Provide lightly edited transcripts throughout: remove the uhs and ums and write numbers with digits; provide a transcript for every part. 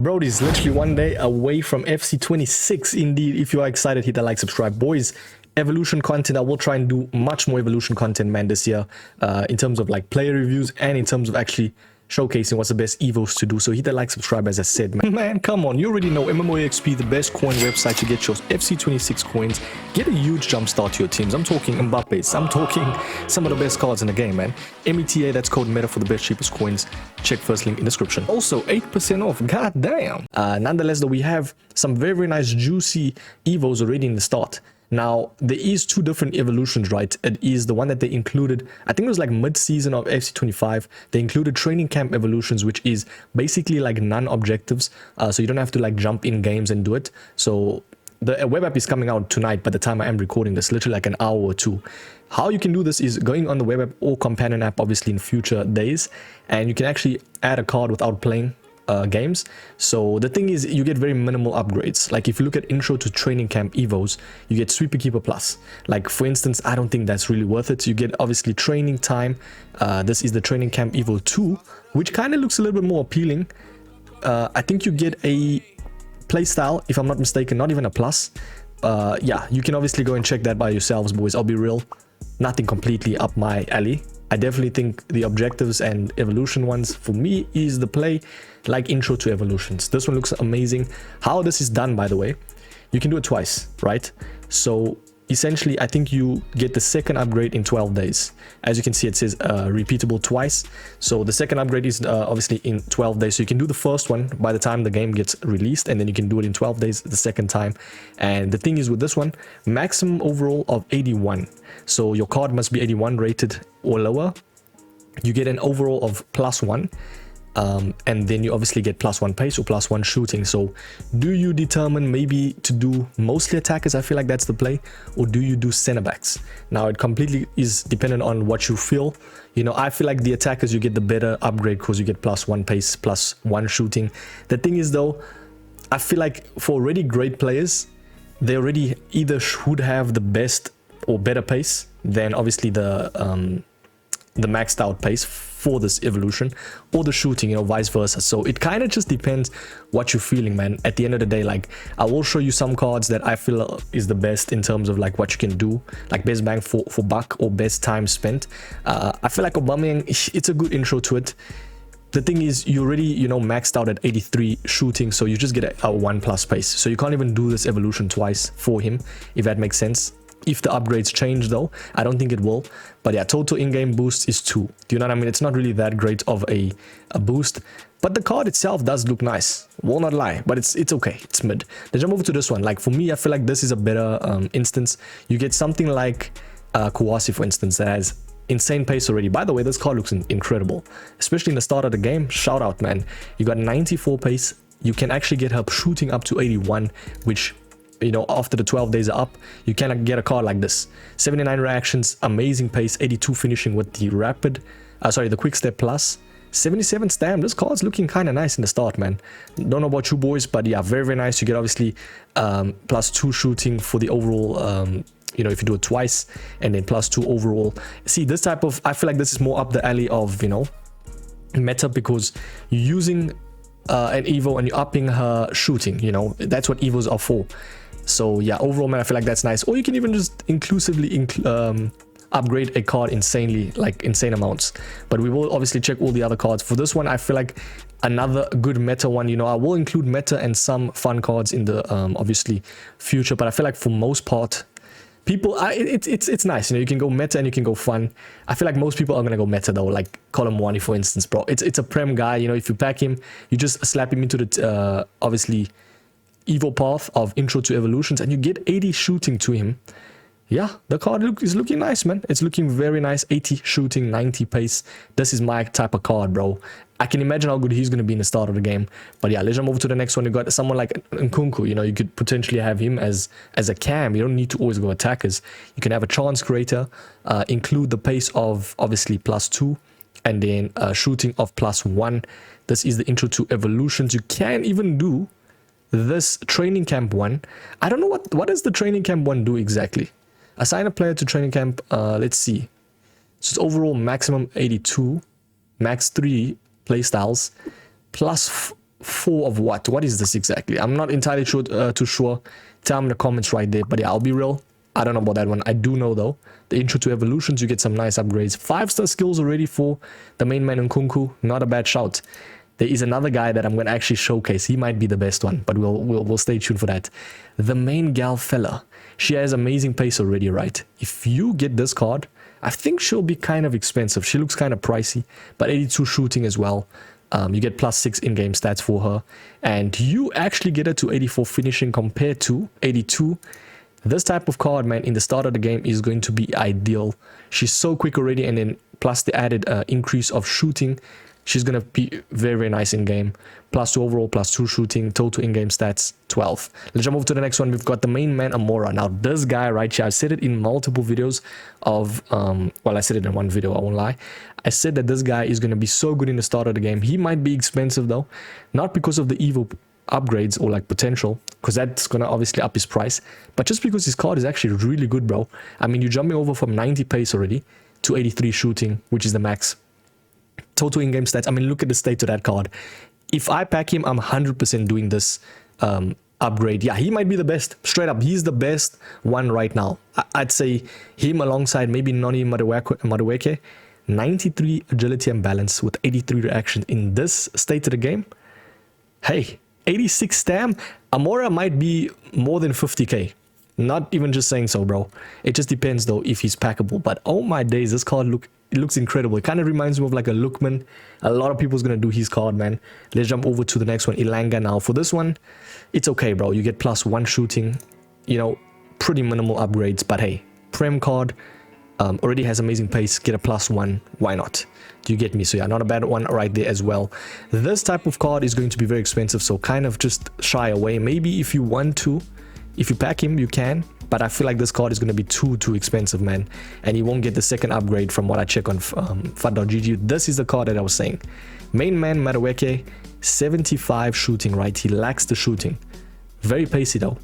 Bro, this is literally one day away from FC26. Indeed, if you are excited, hit that like, subscribe. Boys, evolution content. I will try and do much more evolution content, man, this year. In terms of like player reviews and in terms of actually showcasing what's the best evos to do. So hit that like, subscribe, as I said, man. Man, come on, you already know MMOEXP, the best coin website to get your FC26 coins. Get a huge jump start to your teams. I'm talking Mbappe's, I'm talking some of the best cards in the game, man. META, that's code META for the best cheapest coins. Check first link in description. Also 8% off, god damn. Nonetheless though, we have some very nice juicy evos already in the start. Now, there is two different evolutions, right? It is the one that they included, I think it was like mid-season of FC25. They included training camp evolutions, which is basically like non-objectives. So you don't have to like jump in games and do it. So the web app is coming out tonight by the time I am recording this, literally like an hour or two. How you can do this is going on the web app or companion app, obviously in future days. And you can actually add a card without playing games. So the thing is, you get very minimal upgrades. Like if you look at intro to training camp evos, you get sweeper keeper plus. Like for instance, I don't think that's really worth it. You get obviously training time. This is the training camp evo 2, which kind of looks a little bit more appealing. I think you get a playstyle, if I'm not mistaken, not even a plus. Yeah, you can obviously go and check that by yourselves, boys. I'll be real, nothing completely up my alley. I definitely think the objectives and evolution ones for me is the play, like intro to evolutions. This one looks amazing. How this is done, by the way, you can do it twice, right? So essentially, I think you get the second upgrade in 12 days. As you can see, it says repeatable twice. So the second upgrade is obviously in 12 days. So you can do the first one by the time the game gets released, and then you can do it in 12 days the second time. And the thing is with this one, maximum overall of 81. So your card must be 81 rated or lower. You get an overall of +1. And then you obviously get +1 pace or +1 shooting. So do you determine maybe to do mostly attackers? I feel like that's the play. Or do you do center backs? Now it completely is dependent on what you feel. You know, I feel like the attackers, you get the better upgrade because you get +1 pace, +1 shooting. The thing is though, I feel like for already great players, they already either should have the best or better pace than obviously the maxed out pace for this evolution, or the shooting, you know, vice versa. So it kind of just depends what you're feeling, man. At the end of the day, like I will show you some cards that I feel is the best in terms of like what you can do, like best bang for buck or best time spent. I feel like Aubameyang, it's a good intro to it. The thing is, you already, you know, maxed out at 83 shooting, so you just get a 1+ pace. So you can't even do this evolution twice for him, if that makes sense. If the upgrades change though, I don't think it will. But yeah, total in-game boost is 2. Do you know what I mean? It's not really that great of a boost. But the card itself does look nice. Will not lie, but it's okay. It's mid. Let's jump over to this one. Like for me, I feel like this is a better instance. You get something like Kouassi, for instance, that has insane pace already. By the way, this card looks incredible. Especially in the start of the game. Shout out, man. You got 94 pace. You can actually get her shooting up to 81, which, you know, after the 12 days are up, you cannot get a card like this. 79 reactions, amazing pace, 82 finishing with the rapid, the quick step plus, 77 stamina. This card's looking kind of nice in the start, man. Don't know about you boys, but yeah, very nice. You get obviously +2 shooting for the overall, you know, if you do it twice, and then +2 overall. See, this type of, I feel like this is more up the alley of, you know, meta, because you're using an evo and you're upping her shooting. You know, that's what evos are for. So yeah, overall, man, I feel like that's nice. Or you can even just inclusively upgrade a card insanely, like insane amounts. But we will obviously check all the other cards. For this one, I feel like another good meta one. You know, I will include meta and some fun cards in the obviously future. But I feel like for most part, people, it's nice. You know, you can go meta and you can go fun. I feel like most people are gonna go meta though. Like Kolo Muani, for instance, bro. It's a prem guy. You know, if you pack him, you just slap him into the obviously evo path of intro to evolutions, and you get 80 shooting to him. Yeah, the card is looking nice, man. It's looking very nice. 80 shooting, 90 pace. This is my type of card, bro. I can imagine how good he's going to be in the start of the game. But yeah, let's jump over to the next one. You got someone like Nkunku. You know, you could potentially have him as a cam. You don't need to always go attackers. You can have a chance creator, include the pace of obviously +2, and then shooting of +1. This is the intro to evolutions. You can even do this training camp one. I don't know what does the training camp one do exactly. Assign a player to training camp. Let's see. So it's overall maximum 82, max 3 playstyles, plus 4 of what? What is this exactly? I'm not entirely sure, too sure. Tell me in the comments right there. But yeah, I'll be real. I don't know about that one. I do know though. The intro to evolutions, you get some nice upgrades. 5-star skills already for the main man Nkunku. Not a bad shout. There is another guy that I'm going to actually showcase. He might be the best one, but we'll stay tuned for that. The main gal Feller. She has amazing pace already, right? If you get this card, I think she'll be kind of expensive. She looks kind of pricey, but 82 shooting as well. You get +6 in-game stats for her, and you actually get her to 84 finishing compared to 82. This type of card, man, in the start of the game is going to be ideal. She's so quick already, and then plus the added increase of shooting, she's going to be very, very nice in-game. +2 overall, +2 shooting, total in-game stats, 12. Let's jump over to the next one. We've got the main man, Amoura. Now, this guy right here, I said it in multiple videos of, well, I said it in one video, I won't lie. I said that this guy is going to be so good in the start of the game. He might be expensive, though. Not because of the evil upgrades or like potential, because that's going to obviously up his price, but just because his card is actually really good, bro. I mean, you're jumping over from 90 pace already to 83 shooting, which is the max. Total in-game stats, I mean, look at the state of that card. If I pack him, I'm 100% doing this upgrade. Yeah, he might be the best. Straight up, he's the best one right now. I'd say him alongside maybe Naomie Madueke. 93 agility and balance with 83 reaction in this state of the game. Hey, 86 stam. Amoura might be more than 50k. Not even just saying so, bro. It just depends though if he's packable. But oh my days, this card looks incredible. It kind of reminds me of like a Lookman. A lot of people's gonna do his card, man. Let's jump over to the next one, Elanga. Now for this one, it's okay, bro. You get +1 shooting, you know, pretty minimal upgrades, but hey, Prem card already has amazing pace. Get a +1, why not? Do you get me? So yeah, not a bad one right there as well. This type of card is going to be very expensive, so kind of just shy away. Maybe if you want to, if you pack him, you can, but I feel like this card is going to be too expensive, man, and you won't get the second upgrade from what I check on FUT.gg. This is the card that I was saying. Main man Madueke, 75 shooting, right? He lacks the shooting. Very pacey though.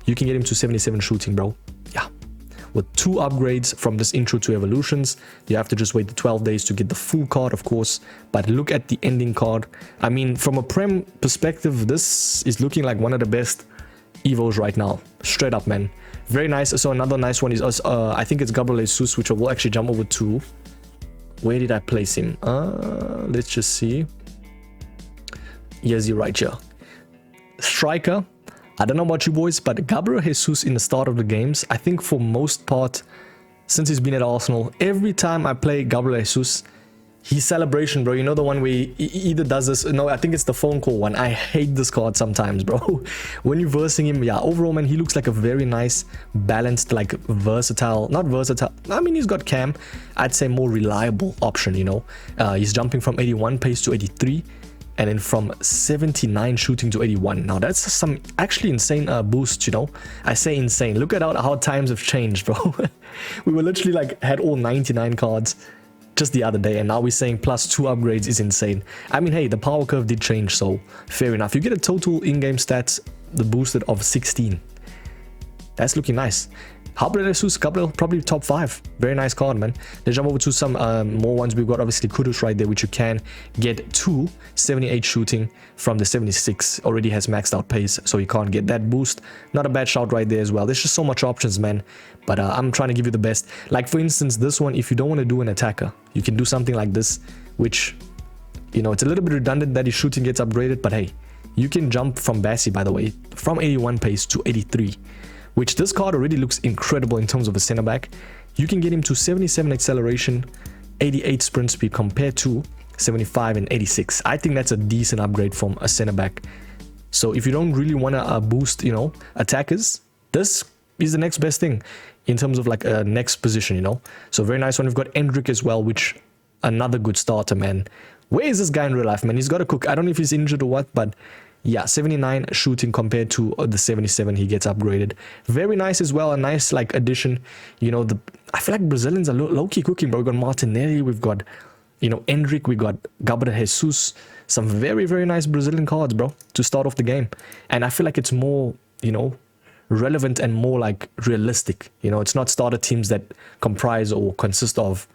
You can get him to 77 shooting, bro. Yeah. With 2 upgrades from this intro to evolutions. You have to just wait the 12 days to get the full card, of course, but look at the ending card. I mean, from a Prem perspective, this is looking like one of the best evos right now. Straight up, man. Very nice. So another nice one is I think it's Gabriel Jesus, which I will actually jump over to. Where did I place him? Let's just see. Yes, you're right here. Striker. I don't know about you boys, but Gabriel Jesus in the start of the games, I think for most part, since he's been at Arsenal, every time I play Gabriel Jesus, his celebration, bro, you know the one where he either does this, no, I think it's the phone call one. I hate this card sometimes, bro. When you're versing him, yeah, overall, man, he looks like a very nice, balanced, like versatile, not versatile, I mean, he's got cam, I'd say more reliable option, you know. He's jumping from 81 pace to 83, and then from 79 shooting to 81. Now, that's some actually insane boost, you know. I say insane. Look at how times have changed, bro. We were literally like, had all 99 cards just the other day, and now we're saying +2 upgrades is insane. I mean, hey, the power curve did change, so fair enough. You get a total in-game stats, the boosted of 16. That's looking nice. Jesus, probably top 5. Very nice card, man. Let's jump over to some more ones. We've got obviously Kudus right there, which you can get to 78 shooting from the 76. Already has maxed out pace, so you can't get that boost. Not a bad shout right there as well. There's just so much options, man. But I'm trying to give you the best. Like, for instance, this one, if you don't want to do an attacker, you can do something like this, which, you know, it's a little bit redundant that his shooting gets upgraded, but hey, you can jump from Bassey, by the way, from 81 pace to 83. Which this card already looks incredible in terms of a center back. You can get him to 77 acceleration, 88 sprint speed compared to 75 and 86. I think that's a decent upgrade from a center back. So if you don't really want to boost, you know, attackers, this is the next best thing in terms of like a next position, you know. So very nice one. We've got Hendrik as well, which another good starter, man. Where is this guy in real life, man? He's got to cook. I don't know if he's injured or what, but yeah, 79 shooting compared to the 77 he gets upgraded. Very nice as well, a nice like addition. You know, I feel like Brazilians are low-key cooking, bro. We've got Martinelli, we've got, you know, Hendrik, we got Gabriel Jesus. Some very, very nice Brazilian cards, bro, to start off the game. And I feel like it's more, you know, relevant and more like realistic. You know, it's not starter teams that comprise or consist of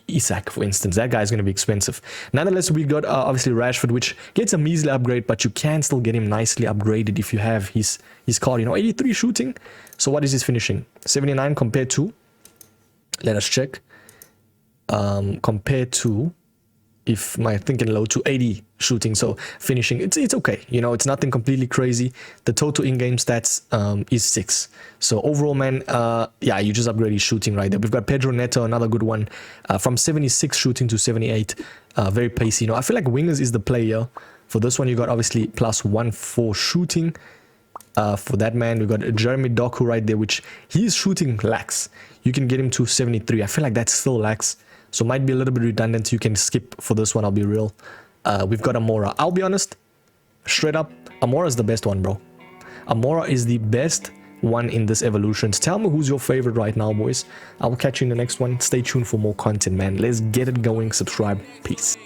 Isak, for instance. That guy is going to be expensive. Nonetheless, we got obviously Rashford, which gets a measly upgrade, but you can still get him nicely upgraded if you have his card. You know, 83 shooting. So what is his finishing? 79 compared to, let us check, compared to, if my thinking low, to 80 shooting. So finishing, it's okay. You know, it's nothing completely crazy. The total in-game stats is 6. So overall, man, yeah, you just upgrade his shooting right there. We've got Pedro Neto, another good one, from 76 shooting to 78. Very pacey. You know, I feel like wingers is the player. For this one, you got obviously +1 for shooting. For that man, we got Jeremy Doku right there, which he's shooting lax. You can get him to 73. I feel like that's still lax. So might be a little bit redundant. You can skip for this one, I'll be real. We've got Amoura. I'll be honest, straight up, Amoura is the best one, bro. Amoura is the best one in this evolution. Tell me who's your favorite right now, boys. I will catch you in the next one. Stay tuned for more content, man. Let's get it going. Subscribe. Peace.